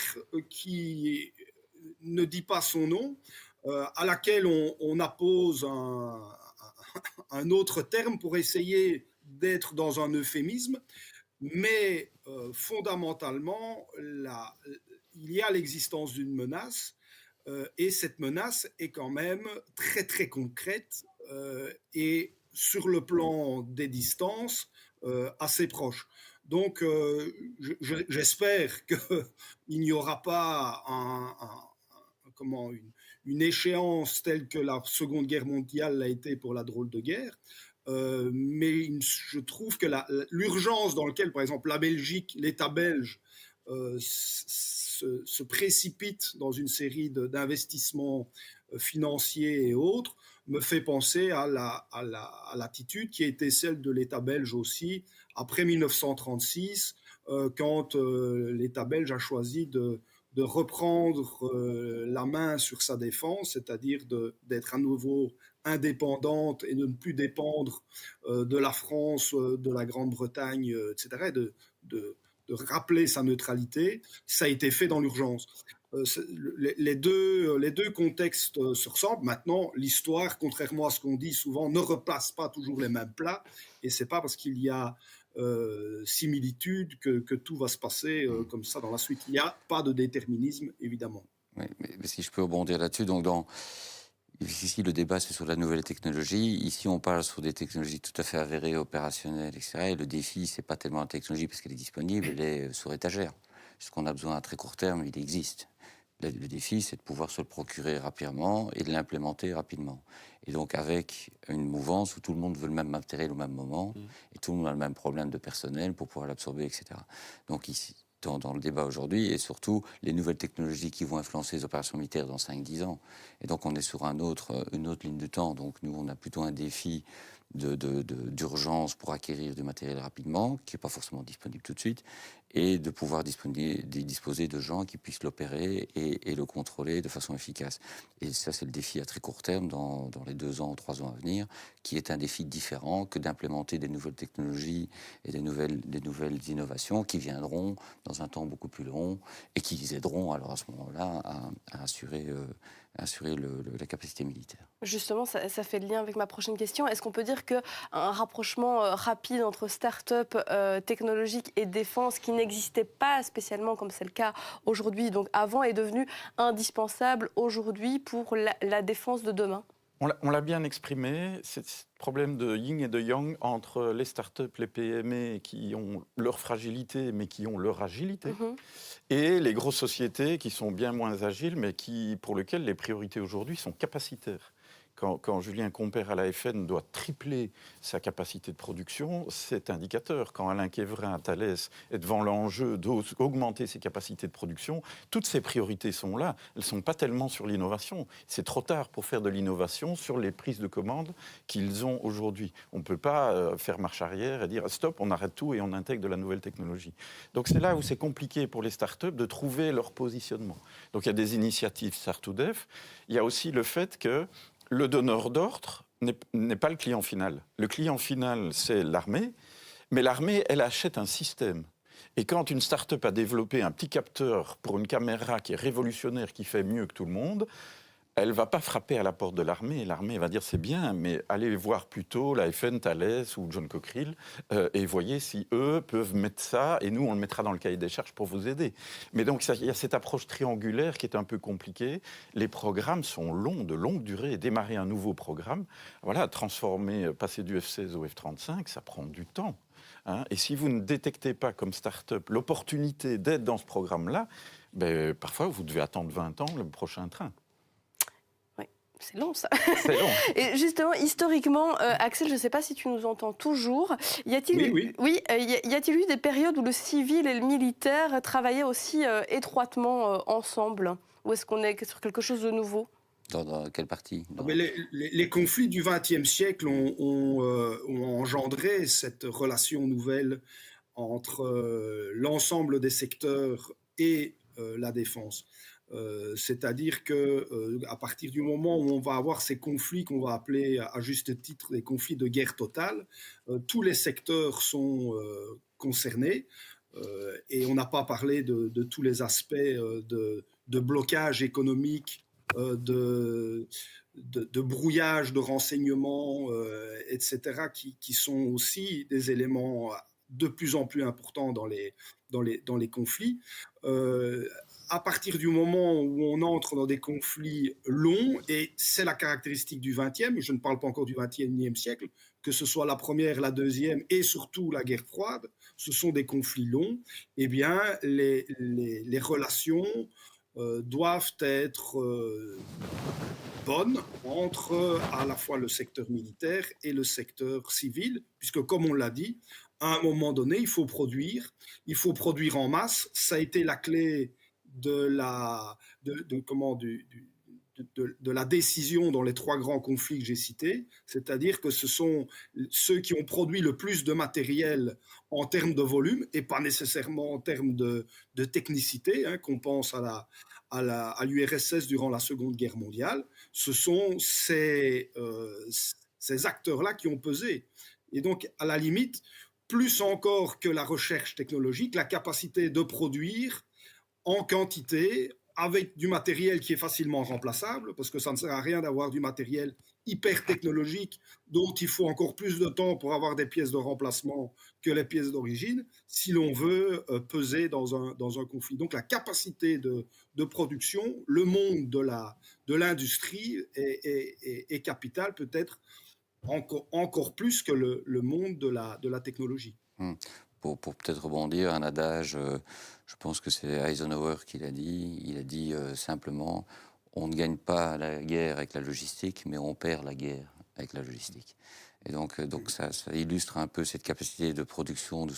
S3: qui ne dit pas son nom, à laquelle on appose un autre terme pour essayer d'être dans un euphémisme, mais fondamentalement il y a l'existence d'une menace. Et cette menace est quand même très très concrète et sur le plan des distances assez proche. Donc j'espère qu'il n'y aura pas une échéance telle que la Seconde Guerre mondiale l'a été pour la drôle de guerre. Mais je trouve que l'urgence dans laquelle, par exemple, la Belgique, l'État belge, se précipite dans une série d'investissements financiers et autres, me fait penser à l'attitude qui a été celle de l'État belge aussi, après 1936, quand l'État belge a choisi de reprendre la main sur sa défense, c'est-à-dire d'être à nouveau indépendante et de ne plus dépendre de la France, de la Grande-Bretagne, etc., et de rappeler sa neutralité. Ça a été fait dans l'urgence. Les deux contextes se ressemblent. Maintenant, l'histoire, contrairement à ce qu'on dit souvent, ne replace pas toujours les mêmes plats. Et c'est pas parce qu'il y a similitude que tout va se passer comme ça dans la suite. Il n'y a pas de déterminisme, évidemment.
S5: Oui, mais si je peux rebondir là-dessus, donc ici le débat c'est sur la nouvelle technologie. Ici on parle sur des technologies tout à fait avérées, opérationnelles, etc. Et le défi c'est pas tellement la technologie parce qu'elle est disponible, elle est sur étagère. Ce qu'on a besoin à très court terme, il existe. Le défi, c'est de pouvoir se le procurer rapidement et de l'implémenter rapidement. Et donc, avec une mouvance où tout le monde veut le même matériel au même moment, et tout le monde a le même problème de personnel pour pouvoir l'absorber, etc. Donc, ici, dans le débat aujourd'hui, et surtout les nouvelles technologies qui vont influencer les opérations militaires dans 5-10 ans. Et donc, on est sur une autre ligne de temps. Donc, nous, on a plutôt un défi d'urgence pour acquérir du matériel rapidement, qui n'est pas forcément disponible tout de suite, et de pouvoir disposer de gens qui puissent l'opérer et le contrôler de façon efficace. Et ça, c'est le défi à très court terme dans les 2 ans, 3 ans à venir, qui est un défi différent que d'implémenter des nouvelles technologies et des nouvelles innovations qui viendront dans un temps beaucoup plus long et qui aideront alors à ce moment-là à assurer la capacité militaire.
S1: Justement, ça fait le lien avec ma prochaine question. Est-ce qu'on peut dire qu'un rapprochement rapide entre start-up technologique et défense qui n'existait pas spécialement comme c'est le cas aujourd'hui, donc avant, est devenu indispensable aujourd'hui pour la défense de demain ?
S4: On l'a bien exprimé, c'est ce problème de yin et de yang entre les startups, les PME qui ont leur fragilité mais qui ont leur agilité, et les grosses sociétés qui sont bien moins agiles mais pour lesquelles les priorités aujourd'hui sont capacitaires. Quand Julien Compère à la FN doit tripler sa capacité de production, c'est indicateur. Quand Alain Quévrin à Thales est devant l'enjeu d'augmenter ses capacités de production, toutes ces priorités sont là. Elles ne sont pas tellement sur l'innovation. C'est trop tard pour faire de l'innovation sur les prises de commandes qu'ils ont aujourd'hui. On ne peut pas faire marche arrière et dire stop, on arrête tout et on intègre de la nouvelle technologie. Donc c'est là où c'est compliqué pour les startups de trouver leur positionnement. Donc il y a des initiatives Start2Dev. Il y a aussi le fait que le donneur d'ordre n'est pas le client final. Le client final, c'est l'armée, mais l'armée, elle achète un système. Et quand une start-up a développé un petit capteur pour une caméra qui est révolutionnaire, qui fait mieux que tout le monde, elle ne va pas frapper à la porte de l'armée. L'armée va dire c'est bien, mais allez voir plutôt la FN, Thales ou John Cockerill et voyez si eux peuvent mettre ça et nous on le mettra dans le cahier des charges pour vous aider. Mais donc il y a cette approche triangulaire qui est un peu compliquée. Les programmes sont longs, de longue durée. Et démarrer un nouveau programme, voilà, passer du F-16 au F-35, ça prend du temps. Et si vous ne détectez pas comme start-up l'opportunité d'être dans ce programme-là, parfois vous devez attendre 20 ans le prochain train.
S1: C'est long, ça.
S4: C'est long.
S1: Et justement, historiquement, Axel, je ne sais pas si tu nous entends toujours. Y a-t-il eu des périodes où le civil et le militaire travaillaient aussi étroitement ensemble ? Ou est-ce qu'on est sur quelque chose de nouveau ?
S5: Dans quelle partie ?
S3: Mais les conflits du XXe siècle ont engendré cette relation nouvelle entre l'ensemble des secteurs et la défense. C'est-à-dire qu'à partir du moment où on va avoir ces conflits qu'on va appeler à juste titre des conflits de guerre totale, tous les secteurs sont concernés et on n'a pas parlé de tous les aspects de blocage économique, de brouillage de renseignements, etc., qui sont aussi des éléments de plus en plus importants dans les conflits. À partir du moment où on entre dans des conflits longs, et c'est la caractéristique du XXe, je ne parle pas encore du XXIe siècle, que ce soit la première, la deuxième et surtout la guerre froide, ce sont des conflits longs, eh bien les relations doivent être bonnes entre à la fois le secteur militaire et le secteur civil, puisque comme on l'a dit, à un moment donné, il faut produire en masse. Ça a été la clé du de la décision dans les 3 grands conflits que j'ai cités, c'est-à-dire que ce sont ceux qui ont produit le plus de matériel en termes de volume et pas nécessairement en termes de technicité, hein, qu'on pense à l'URSS durant la Seconde Guerre mondiale. Ce sont ces acteurs-là qui ont pesé. Et donc, à la limite, plus encore que la recherche technologique, la capacité de produire en quantité, avec du matériel qui est facilement remplaçable, parce que ça ne sert à rien d'avoir du matériel hyper technologique dont il faut encore plus de temps pour avoir des pièces de remplacement que les pièces d'origine, si l'on veut peser dans un conflit. Donc la capacité de production, le monde de l'industrie est capital, peut-être encore plus que le monde de la technologie.
S5: Pour peut-être rebondir, un adage, je pense que c'est Eisenhower qui l'a dit. Il a dit simplement, on ne gagne pas la guerre avec la logistique, mais on perd la guerre avec la logistique. Et donc ça illustre un peu cette capacité de production, de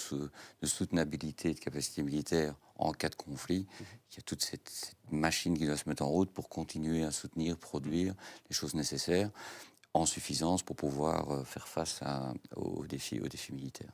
S5: soutenabilité, de capacité militaire en cas de conflit. Il y a toute cette machine qui doit se mettre en route pour continuer à soutenir, produire les choses nécessaires en suffisance pour pouvoir faire face aux défis militaires.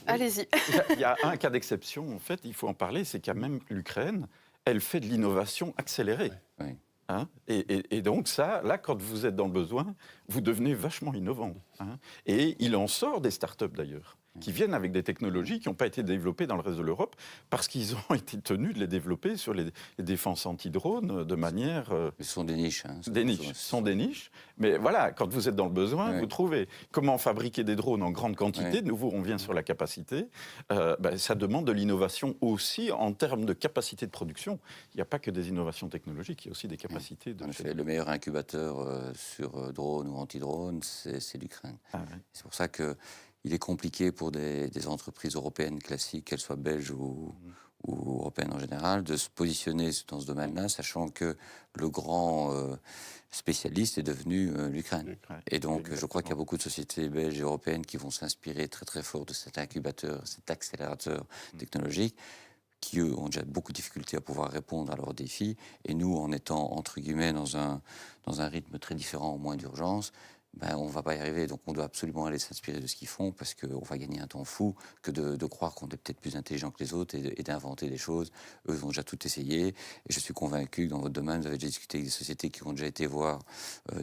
S1: Allez-y.
S4: Il y a un cas d'exception, en fait, il faut en parler, c'est qu'il y a même l'Ukraine, elle fait de l'innovation accélérée.
S5: Oui.
S4: Hein, et donc ça, là, quand vous êtes dans le besoin, vous devenez vachement innovant. Hein, et il en sort des startups, d'ailleurs, qui viennent avec des technologies qui n'ont pas été développées dans le reste de l'Europe parce qu'ils ont été tenus de les développer sur les défenses anti-drones de manière...
S5: Ce sont des niches. Hein,
S4: ce sont des niches. Mais voilà, quand vous êtes dans le besoin, vous trouvez comment fabriquer des drones en grande quantité. De nouveau, on vient sur la capacité. Ça demande de l'innovation aussi en termes de capacité de production. Il n'y a pas que des innovations technologiques, il y a aussi des capacités de...
S5: En effet, le meilleur incubateur sur drone ou anti-drone, c'est l'Ukraine. C'est pour ça que il est compliqué pour des entreprises européennes classiques, qu'elles soient belges ou européennes en général, de se positionner dans ce domaine-là, sachant que le grand spécialiste est devenu l'Ukraine. Et donc, je crois qu'il y a beaucoup de sociétés belges et européennes qui vont s'inspirer très très fort de cet incubateur, cet accélérateur technologique, qui, eux, ont déjà beaucoup de difficultés à pouvoir répondre à leurs défis. Et nous, en étant, entre guillemets, dans un rythme très différent, moins d'urgence, on ne va pas y arriver. Donc on doit absolument aller s'inspirer de ce qu'ils font parce qu'on va gagner un temps fou que de croire qu'on est peut-être plus intelligent que les autres et d'inventer des choses. Eux ont déjà tout essayé. Et je suis convaincu que dans votre domaine, vous avez déjà discuté avec des sociétés qui ont déjà été voir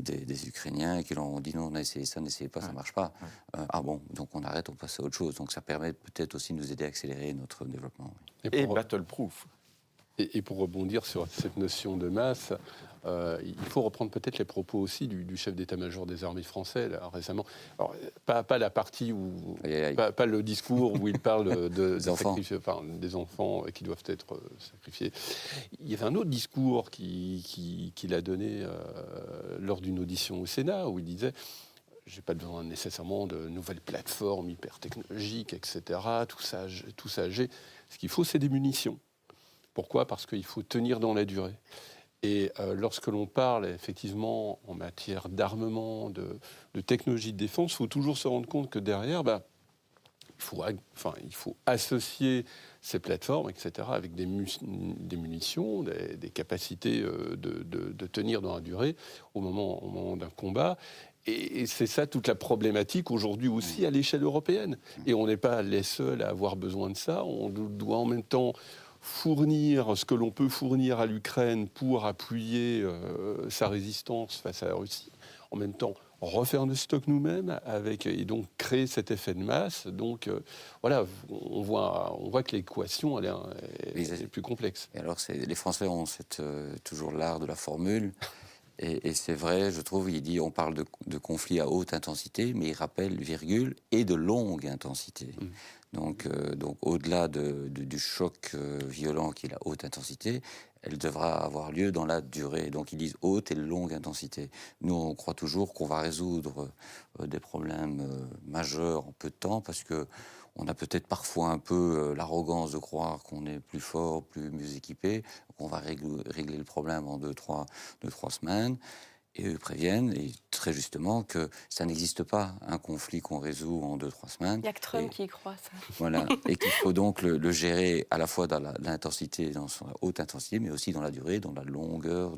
S5: des Ukrainiens et qui leur ont dit non, on a essayé ça, n'essayez pas, ça ne marche pas. Ah bon, donc on arrête, on passe à autre chose. Donc ça permet peut-être aussi de nous aider à accélérer notre développement.
S4: Et battle-proof.
S2: Et pour rebondir sur cette notion de masse, il faut reprendre peut-être les propos aussi du chef d'état-major des armées françaises là, récemment. Alors, pas la partie où, pas le discours où il parle des enfants qui doivent être sacrifiés. Il y avait un autre discours qu'il a donné lors d'une audition au Sénat où il disait: j'ai pas besoin nécessairement de nouvelles plateformes hyper technologiques, etc. Tout ça, ce qu'il faut, c'est des munitions. Pourquoi ? Parce qu'il faut tenir dans la durée. Et lorsque l'on parle effectivement en matière d'armement, de technologie de défense, il faut toujours se rendre compte que derrière, il faut associer ces plateformes, etc., avec des munitions, des capacités de tenir dans la durée au moment d'un combat. Et c'est ça toute la problématique aujourd'hui aussi à l'échelle européenne. Et on n'est pas les seuls à avoir besoin de ça. On doit en même temps fournir ce que l'on peut fournir à l'Ukraine pour appuyer sa résistance face à la Russie. En même temps, refaire le stock nous-mêmes et donc créer cet effet de masse. Donc voilà, on voit que l'équation est plus complexe.
S5: Et alors, les Français ont toujours l'art de la formule. Et c'est vrai, je trouve, on parle de conflits à haute intensité, mais il rappelle, virgule, et de longue intensité. Donc au-delà du choc violent qui est la haute intensité, elle devra avoir lieu dans la durée. Donc ils disent haute et longue intensité. Nous, on croit toujours qu'on va résoudre des problèmes majeurs en peu de temps, parce que on a peut-être parfois un peu l'arrogance de croire qu'on est plus fort, plus mieux équipé, qu'on va régler le problème en 2-3 semaines. Et eux préviennent, et très justement, que ça n'existe pas, un conflit qu'on résout en 2-3 semaines.
S1: Il n'y a que Trump qui y croit, ça.
S5: Voilà, et qu'il faut donc le gérer à la fois dans l'intensité, dans son haute intensité, mais aussi dans la durée, dans la longueur.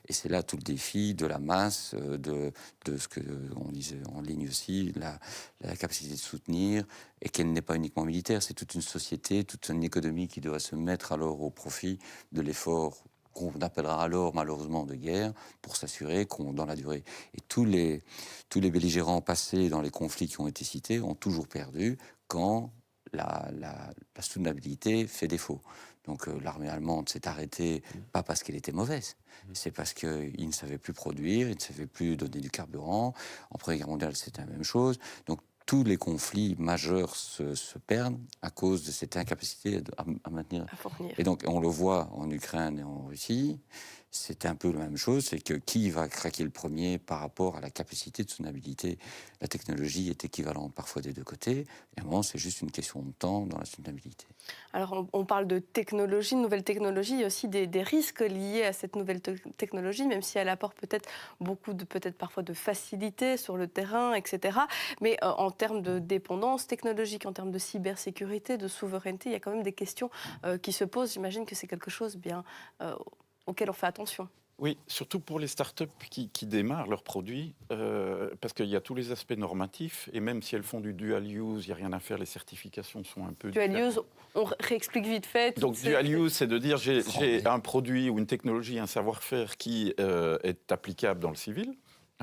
S5: Et c'est là tout le défi de la masse, de ce qu'on disait en ligne aussi, la capacité de soutenir, et qu'elle n'est pas uniquement militaire, c'est toute une société, toute une économie qui doit se mettre alors au profit de l'effort qu'on appellera alors malheureusement de guerre, pour s'assurer qu'on, dans la durée. Et tous les belligérants passés dans les conflits qui ont été cités ont toujours perdu quand la soutenabilité fait défaut. Donc l'armée allemande s'est arrêtée, pas parce qu'elle était mauvaise, c'est parce qu'ils ne savaient plus produire, ils ne savaient plus donner du carburant. En Première Guerre mondiale, c'était la même chose. Donc tous les conflits majeurs se perdent à cause de cette incapacité à maintenir.
S1: À fournir.
S5: Et donc, on le voit en Ukraine et en Russie, c'est un peu la même chose, c'est que qui va craquer le premier par rapport à la capacité de soutenabilité. La technologie est équivalente parfois des deux côtés, et à un moment, c'est juste une question de temps dans la soutenabilité.
S1: Alors, on parle de technologie, de nouvelle technologie, il y a aussi des risques liés à cette nouvelle technologie, même si elle apporte peut-être beaucoup peut-être parfois de facilité sur le terrain, etc. Mais en termes de dépendance technologique, en termes de cybersécurité, de souveraineté, il y a quand même des questions qui se posent. J'imagine que c'est quelque chose auquel on fait attention.
S4: Oui, surtout pour les startups qui démarrent leurs produits, parce qu'il y a tous les aspects normatifs, et même si elles font du dual use, il n'y a rien à faire, les certifications sont un peu...
S1: Dual use, on réexplique vite fait.
S4: Donc dual use, c'est de dire j'ai un produit ou une technologie, un savoir-faire qui est applicable dans le civil.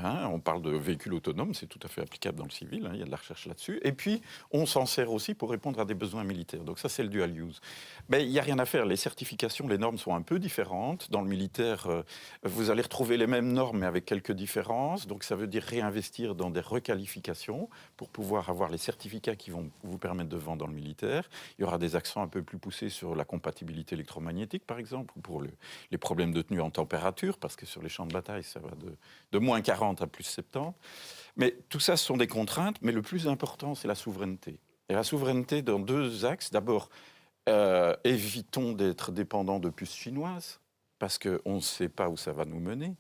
S4: On parle de véhicules autonomes, c'est tout à fait applicable dans le civil, il y a de la recherche là-dessus. Et puis, on s'en sert aussi pour répondre à des besoins militaires. Donc ça, c'est le dual use. Mais il n'y a rien à faire. Les certifications, les normes sont un peu différentes. Dans le militaire, vous allez retrouver les mêmes normes, mais avec quelques différences. Donc ça veut dire réinvestir dans des requalifications pour pouvoir avoir les certificats qui vont vous permettre de vendre dans le militaire. Il y aura des accents un peu plus poussés sur la compatibilité électromagnétique, par exemple, ou pour les problèmes de tenue en température, parce que sur les champs de bataille, ça va de moins 40 à plus 70. Mais tout ça, ce sont des contraintes, mais le plus important, c'est la souveraineté. Et la souveraineté dans deux axes. D'abord, évitons d'être dépendants de puces chinoises, parce qu'on ne sait pas où ça va nous mener.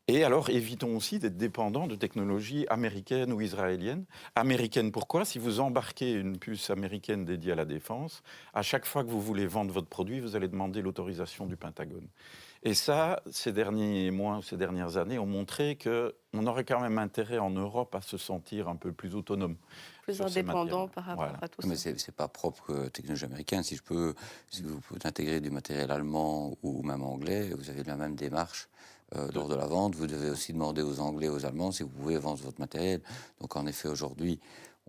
S4: Et alors, évitons aussi d'être dépendants de technologies américaines ou israéliennes. Américaines, pourquoi ? Si vous embarquez une puce américaine dédiée à la défense, à chaque fois que vous voulez vendre votre produit, vous allez demander l'autorisation du Pentagone. Et ça, ces derniers mois, ces dernières années ont montré qu'on aurait quand même intérêt en Europe à se sentir un peu plus autonome.
S1: Plus indépendant par rapport à tout ça.
S5: Mais c'est pas propre aux technologies américaines. Si vous pouvez intégrer du matériel allemand ou même anglais, vous avez la même démarche. Lors de la vente, vous devez aussi demander aux Anglais et aux Allemands si vous pouvez vendre votre matériel. Donc en effet, aujourd'hui,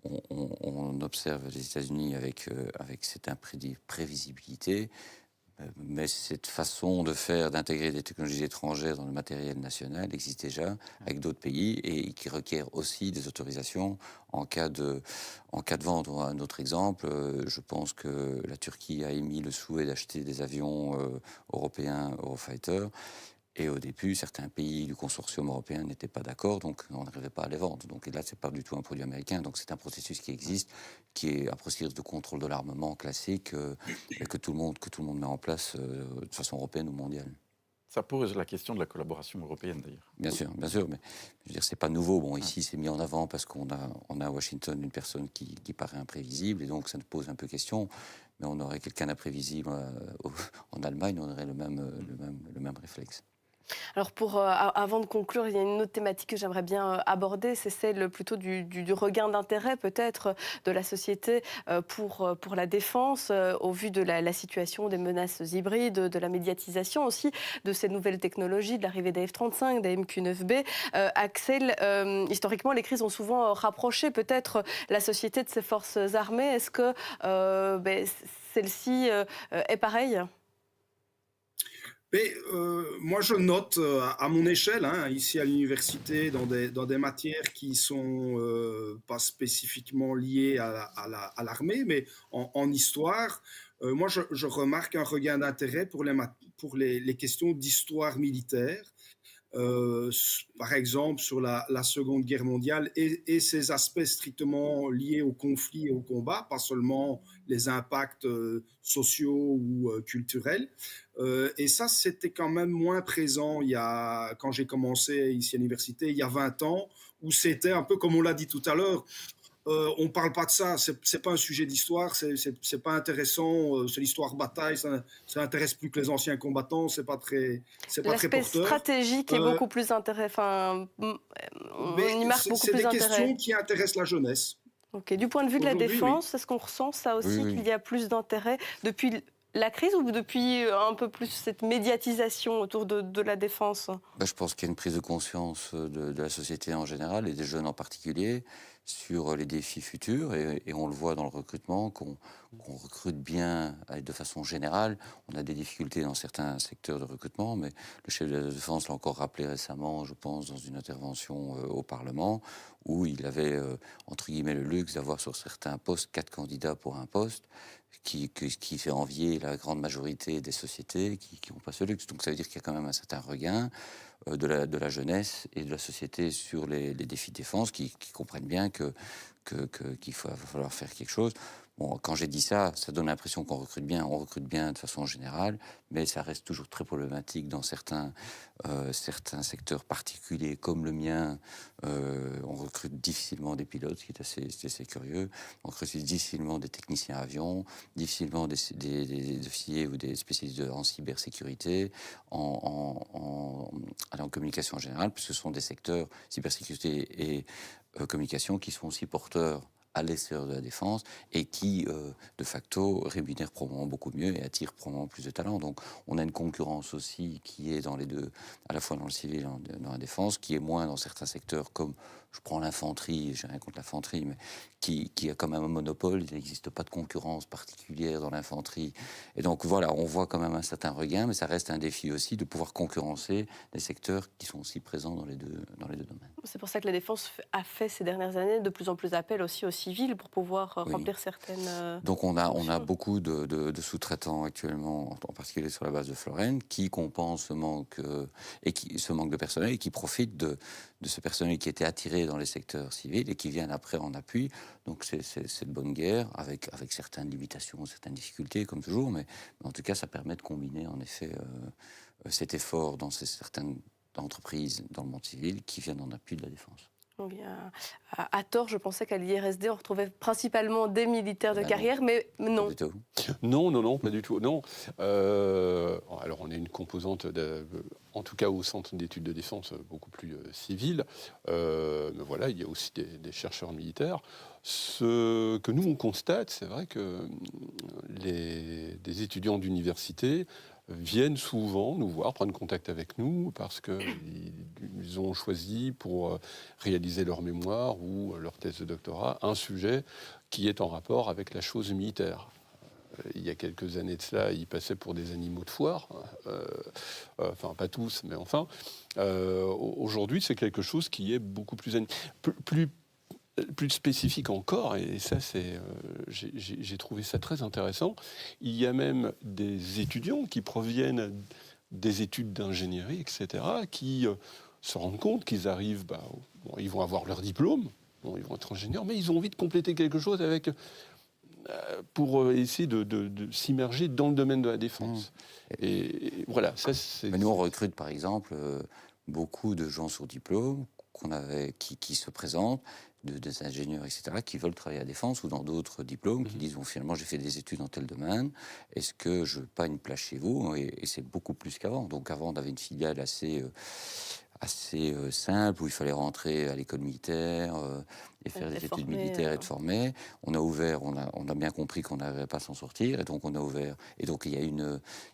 S5: on observe les États-Unis avec cette imprévisibilité. Mais cette façon de faire, d'intégrer des technologies étrangères dans le matériel national existe déjà avec d'autres pays et qui requiert aussi des autorisations en cas de vente. Un autre exemple, je pense que la Turquie a émis le souhait d'acheter des avions européens Eurofighter. Et au début, certains pays du consortium européen n'étaient pas d'accord, donc on n'arrivait pas à les vendre. Donc là, ce n'est pas du tout un produit américain. Donc c'est un processus qui existe, qui est un processus de contrôle de l'armement classique que tout le monde met en place de façon européenne ou mondiale.
S4: Ça pose la question de la collaboration européenne, d'ailleurs.
S5: Bien sûr, mais je veux dire, c'est pas nouveau. Bon, ici, c'est mis en avant parce qu'on a à Washington une personne qui paraît imprévisible, et donc ça nous pose un peu question. Mais on aurait quelqu'un d'imprévisible en Allemagne, on aurait le même réflexe.
S1: Alors, avant de conclure, il y a une autre thématique que j'aimerais bien aborder, c'est celle plutôt du regain d'intérêt peut-être de la société pour la défense, au vu de la situation des menaces hybrides, de la médiatisation aussi, de ces nouvelles technologies, de l'arrivée des F-35, des MQ-9B. Axel, historiquement, les crises ont souvent rapproché peut-être la société de ses forces armées. Est-ce que celle-ci est pareille ?
S3: Mais, moi, je note à mon échelle, ici à l'université, dans des matières qui sont pas spécifiquement liées à l'armée, mais en histoire, moi, je remarque un regain d'intérêt pour les questions d'histoire militaire. par exemple sur la Seconde Guerre mondiale et ses aspects strictement liés au conflit et au combat, pas seulement les impacts sociaux ou culturels. Et ça, c'était quand même moins présent quand j'ai commencé ici à l'université, il y a 20 ans, où c'était un peu comme on l'a dit tout à l'heure, on ne parle pas de ça, c'est pas un sujet d'histoire, c'est pas intéressant, c'est l'histoire bataille, ça n'intéresse plus que les anciens combattants, c'est pas très
S1: L'aspect
S3: porteur.
S1: stratégique est beaucoup plus intéressant. Enfin, on y marque beaucoup
S3: C'est
S1: plus
S3: des
S1: d'intérêt.
S3: questions qui intéressent la jeunesse.
S1: Ok. Du point de vue de la défense,
S3: Oui.
S1: est-ce qu'on ressent ça aussi,
S5: Oui.
S1: qu'il y a plus d'intérêt depuis la crise ou depuis un peu plus cette médiatisation autour de la défense?
S5: Je pense qu'il y a une prise de conscience de la société en général et des jeunes en particulier sur les défis futurs et on le voit dans le recrutement qu'on recrute bien de façon générale. On a des difficultés dans certains secteurs de recrutement, mais le chef de la défense l'a encore rappelé récemment, je pense, dans une intervention au Parlement, où il avait, entre guillemets, le luxe d'avoir sur certains postes 4 candidats pour un poste, qui fait envier la grande majorité des sociétés qui n'ont pas ce luxe. Donc ça veut dire qu'il y a quand même un certain regain de la jeunesse et de la société sur les défis de défense, qui comprennent bien qu'il va falloir faire quelque chose. Bon, quand j'ai dit ça, ça donne l'impression qu'on recrute bien. On recrute bien de façon générale, mais ça reste toujours très problématique dans certains secteurs particuliers, comme le mien. On recrute difficilement des pilotes, ce qui est assez curieux. On recrute difficilement des techniciens avions, difficilement des officiers ou des spécialistes en cybersécurité, en communication en général, puisque ce sont des secteurs cybersécurité et communication qui sont aussi porteurs à l'extérieur de la défense et qui, de facto, rémunèrent probablement beaucoup mieux et attirent probablement plus de talents. Donc, on a une concurrence aussi qui est dans les deux, à la fois dans le civil et dans la défense, qui est moins dans certains secteurs comme, je prends l'infanterie, j'ai rien contre l'infanterie, mais qui a quand même un monopole. Il n'existe pas de concurrence particulière dans l'infanterie. Et donc, voilà, on voit quand même un certain regain, mais ça reste un défi aussi de pouvoir concurrencer des secteurs qui sont aussi présents dans les deux domaines.
S1: C'est pour ça que la défense a fait ces dernières années de plus en plus appel aussi aux civils pour pouvoir remplir certaines
S5: Donc on a
S1: fonctions.
S5: beaucoup de sous-traitants actuellement, en particulier sur la base de Florène, qui compensent ce manque de personnel et qui profitent de ce personnel qui était attiré dans les secteurs civils et qui viennent après en appui. Donc c'est de bonne guerre, avec certaines limitations, certaines difficultés, comme toujours, mais en tout cas ça permet de combiner en effet cet effort dans certaines entreprises dans le monde civil qui viennent en appui de la défense.
S1: Donc, à tort, je pensais qu'à l'IRSD, on retrouvait principalement des militaires de carrière, mais non.
S5: Pas du tout.
S2: Non, pas du tout. Non. Alors, on a une composante, en tout cas au centre d'études de défense, beaucoup plus civile. Mais voilà, il y a aussi des chercheurs militaires. Ce que nous, on constate, c'est vrai que des étudiants d'université viennent souvent nous voir, prendre contact avec nous, parce qu'ils ont choisi pour réaliser leur mémoire ou leur thèse de doctorat un sujet qui est en rapport avec la chose militaire. Il y a quelques années de cela, ils passaient pour des animaux de foire. Enfin, pas tous, mais enfin. Aujourd'hui, c'est quelque chose qui est beaucoup plus spécifique encore, et ça, j'ai trouvé ça très intéressant. Il y a même des étudiants qui proviennent des études d'ingénierie, etc., qui se rendent compte qu'ils arrivent, ils vont avoir leur diplôme, ils vont être ingénieurs, mais ils ont envie de compléter quelque chose pour essayer de s'immerger dans le domaine de la défense. Et voilà, ça c'est...
S5: Mais nous, on recrute, par exemple, beaucoup de gens sur diplôme qui se présentent, des ingénieurs, etc., qui veulent travailler à la défense, ou dans d'autres diplômes, qui disent, finalement, j'ai fait des études dans tel domaine, est-ce que je veux pas une place chez vous? Et c'est beaucoup plus qu'avant. Donc avant, on avait une filiale assez simple, où il fallait rentrer à l'école militaire et faire des études militaires et être formé. On a ouvert, on a bien compris qu'on n'arriverait pas à s'en sortir, et donc on a ouvert. Et donc il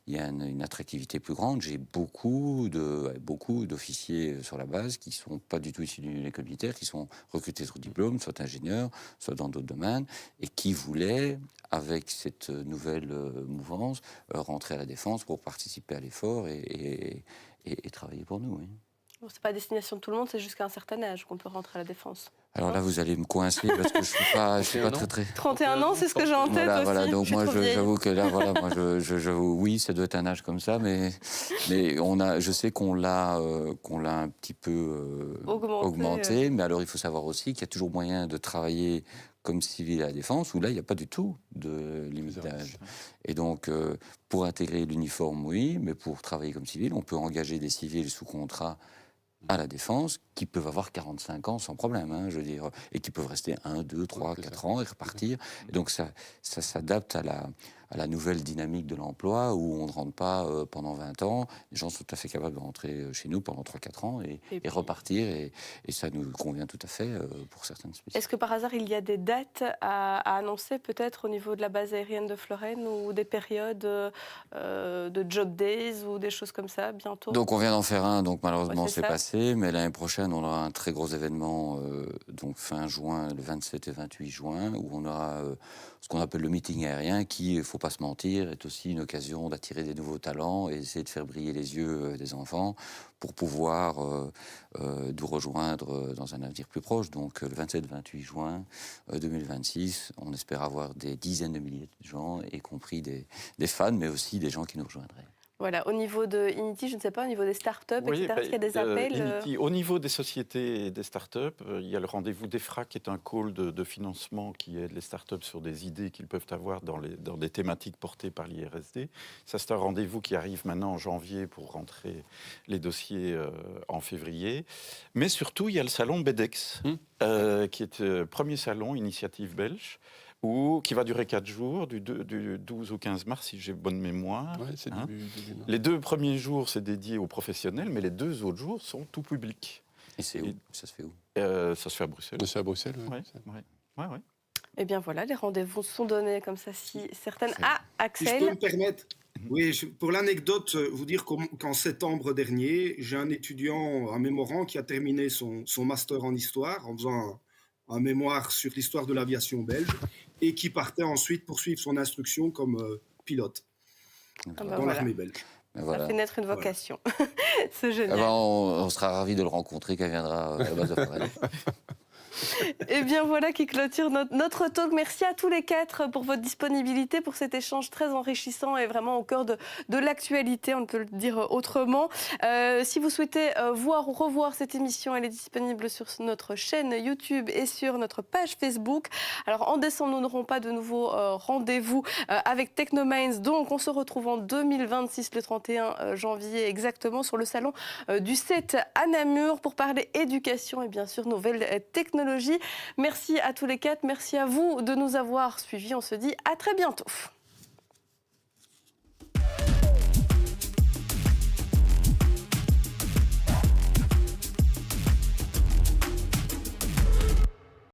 S5: y a une attractivité plus grande. J'ai beaucoup d'officiers sur la base qui sont pas du tout issus de l'école militaire, qui sont recrutés sur diplôme, soit ingénieurs, soit dans d'autres domaines, et qui voulaient, avec cette nouvelle mouvance, rentrer à la défense pour participer à l'effort et travailler pour nous. Oui.
S1: C'est pas à destination de tout le monde, c'est jusqu'à un certain âge qu'on peut rentrer à la défense.
S5: Alors là, vous allez me coincer parce que je suis pas très...
S1: 31 ans, c'est ce que j'ai en tête aussi.
S5: Voilà, donc
S1: Je suis
S5: moi,
S1: trop vieille.
S5: j'avoue que là, voilà, moi, j'avoue, oui, ça doit être un âge comme ça, mais je sais qu'on l'a un petit peu augmenté, mais alors il faut savoir aussi qu'il y a toujours moyen de travailler comme civil à la défense, où là, il n'y a pas du tout de limite d'âge. Et donc, pour intégrer l'uniforme, oui, mais pour travailler comme civil, on peut engager des civils sous contrat à la défense, qui peuvent avoir 45 ans sans problème, hein, je veux dire, et qui peuvent rester 1, 2, 3, 4 ans et repartir. Et donc ça s'adapte à la nouvelle dynamique de l'emploi, où on ne rentre pas pendant 20 ans. Les gens sont tout à fait capables de rentrer chez nous pendant 3-4 ans et repartir, et ça nous convient tout à fait pour certaines spécialités.
S1: Est-ce que par hasard, il y a des dates à annoncer, peut-être au niveau de la base aérienne de Florène, ou des périodes de job days ou des choses comme ça, bientôt?
S5: Donc on vient d'en faire un, donc malheureusement c'est
S1: ça.
S5: passé, mais l'année prochaine on aura un très gros événement, donc fin juin, le 27 et 28 juin, où on aura ce qu'on appelle le meeting aérien, qui, il ne faut pas se mentir, est aussi une occasion d'attirer des nouveaux talents et essayer de faire briller les yeux des enfants pour pouvoir nous rejoindre dans un avenir plus proche. Donc le 27-28 juin 2026, on espère avoir des dizaines de milliers de gens, y compris des fans, mais aussi des gens qui nous rejoindraient.
S1: Voilà, au niveau de Inity, je ne sais pas, au niveau des startups, etc., est-ce qu'il y a des appels
S4: Inity, au niveau des sociétés et des startups, il y a le rendez-vous d'EFRA, qui est un call de financement qui aide les startups sur des idées qu'ils peuvent avoir dans des thématiques portées par l'IRSD. Ça, c'est un rendez-vous qui arrive maintenant en janvier pour rentrer les dossiers en février. Mais surtout, il y a le salon BEDEX, qui est le premier salon initiative belge, qui va durer 4 jours, du 12 au 15 mars, si j'ai bonne mémoire.
S2: Ouais, c'est début mars.
S4: Les 2 premiers jours, c'est dédié aux professionnels, mais les 2 autres jours sont tout public.
S5: Et c'est où? Ça se fait où?
S4: Ça se fait à Bruxelles.
S2: C'est à Bruxelles, oui.
S4: Ouais.
S1: Eh bien voilà, les rendez-vous sont donnés comme ça, si certaines... Ah,
S3: Si je peux
S1: Axel,
S3: me permettre, oui, pour l'anecdote, vous dire qu'en septembre dernier, j'ai un étudiant, un mémorand, qui a terminé son master en histoire en faisant un mémoire sur l'histoire de l'aviation belge, et qui partait ensuite poursuivre son instruction comme pilote dans l'armée belge.
S1: Ça fait naître une vocation. C'est génial.
S5: On sera ravis de le rencontrer quand il viendra à la base de Florène.
S1: Et bien voilà qui clôture notre talk. Merci à tous les 4 pour votre disponibilité, pour cet échange très enrichissant et vraiment au cœur de l'actualité, on ne peut le dire autrement. Si vous souhaitez voir ou revoir cette émission, elle est disponible sur notre chaîne YouTube et sur notre page Facebook. Alors en décembre, nous n'aurons pas de nouveau rendez-vous avec Technominds, donc on se retrouve en 2026, le 31 janvier exactement, sur le salon du 7 à Namur pour parler éducation et bien sûr nouvelles technologies. Merci à tous les 4, merci à vous de nous avoir suivis. On se dit à très bientôt.